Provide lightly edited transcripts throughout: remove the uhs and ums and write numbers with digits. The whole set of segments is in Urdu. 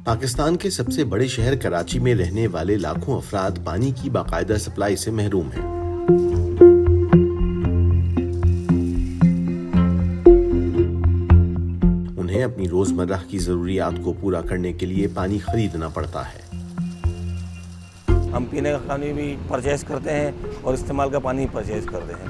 پاکستان کے سب سے بڑے شہر کراچی میں رہنے والے لاکھوں افراد پانی کی باقاعدہ سپلائی سے محروم ہیں۔ انہیں اپنی روزمرہ کی ضروریات کو پورا کرنے کے لیے پانی خریدنا پڑتا ہے۔ ہم پینے کا پانی بھی پرچیز کرتے ہیں اور استعمال کا پانی پرچیز کرتے ہیں،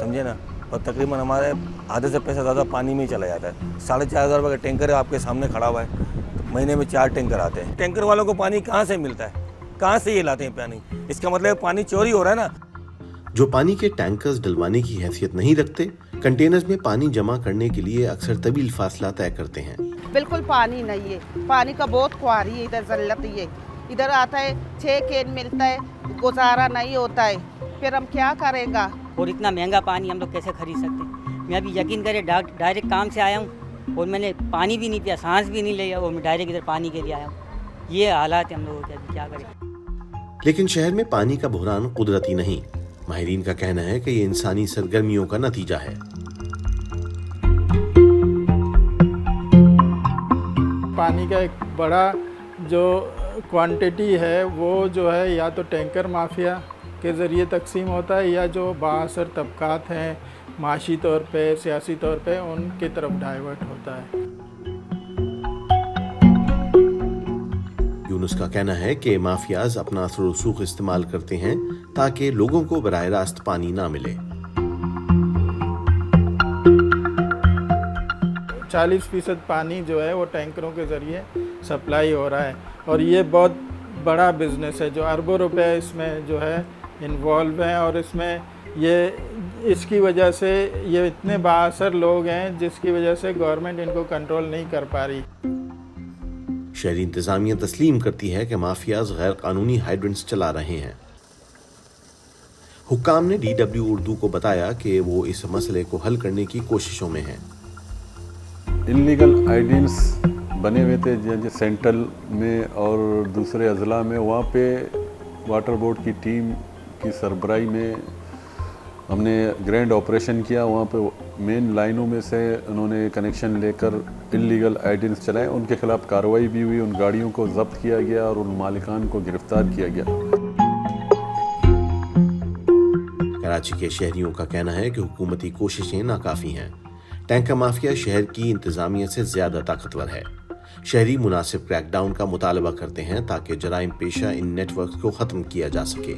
سمجھے نا، اور تقریباً ہمارے آدھے سے پیسہ زیادہ پانی میں ہی چلا جاتا ہے۔ 4,500 روپے کا ٹینکر آپ کے سامنے کھڑا ہوا ہے، مہینے میں 4 ٹینکر آتے ہیں۔ ٹینکر والوں کو پانی کہاں سے ملتا ہے؟ کہاں سے یہ لاتے ہیں پانی؟ اس کا مطلب پانی چوری ہو رہا ہے نا۔ جو پانی کے ٹینکرز ڈلوانے کی حیثیت نہیں رکھتے، کنٹینرز میں پانی جمع کرنے کے لیے اکثر طویل فاصلہ طے کرتے ہیں۔ بالکل پانی نہیں ہے، پانی کا بہت خواری ہے، ادھر ذلت ہی ہے۔ ادھر آتا ہے 6 کین ملتا ہے، گزارا نہیں ہوتا ہے، پھر ہم کیا کریں گا؟ اور اتنا مہنگا پانی ہم لوگ کیسے خرید سکتے ہیں؟ میں ابھی یقین کرے ڈائریکٹ کام سے آیا ہوں اور میں نے پانی بھی نہیں پیا، سانس بھی نہیں لیا، اور میں ڈائریکٹ ادھر پانی کے لیے آیا ہوں۔ یہ حالات ہیں ہم لوگوں کے، ابھی کیا کریں؟ لیکن شہر میں پانی کا بحران قدرتی نہیں، ماہرین کا کہنا ہے کہ یہ انسانی سرگرمیوں کا نتیجہ ہے۔ پانی کا ایک بڑا جو کوانٹٹی ہے وہ جو ہے یا تو ٹینکر مافیا کے ذریعے تقسیم ہوتا ہے یا جو بااثر طبقات ہیں معاشی طور پہ، سیاسی طور پہ، ان کی طرف ڈائیورٹ ہوتا ہے۔ یونس کا کہنا ہے کہ مافیاز اپنا اثر و رسوخ استعمال کرتے ہیں تاکہ لوگوں کو براہ راست پانی نہ ملے۔ 40% پانی جو ہے وہ ٹینکروں کے ذریعے سپلائی ہو رہا ہے، اور یہ بہت بڑا بزنس ہے جو اربوں روپے اس میں جو ہے انوالو ہیں، اور اس میں اس کی وجہ سے یہ اتنے بااثر لوگ ہیں جس کی وجہ سے گورنمنٹ ان کو کنٹرول نہیں کر پا رہی۔ شہری انتظامیہ تسلیم کرتی ہے کہ مافیاز غیر قانونی ہائیڈرنٹس چلا رہے ہیں۔ حکام نے DW اردو کو بتایا کہ وہ اس مسئلے کو حل کرنے کی کوششوں میں ہیں۔ انلیگل ہائیڈرنٹس بنے ہوئے تھے سینٹرل میں اور دوسرے اضلاع میں، وہاں پہ واٹر بورڈ کی ٹیم کی سربراہی میں ہم نے گرینڈ آپریشن کیا۔ وہاں پہ مین لائنوں میں سے انہوں نے کنیکشن لے کر انلیگل ہائیڈرنٹس چلائے، ان کے خلاف کارروائی بھی ہوئی، ان گاڑیوں کو ضبط کیا گیا اور ان مالکان کو گرفتار کیا گیا۔ کراچی کے شہریوں کا کہنا ہے کہ حکومتی کوششیں ناکافی ہیں۔ ٹینکر مافیا شہر کی انتظامیہ سے زیادہ طاقتور ہے۔ شہری مناسب کریک ڈاؤن کا مطالبہ کرتے ہیں تاکہ جرائم پیشہ ان نیٹ ورکس کو ختم کیا جا سکے۔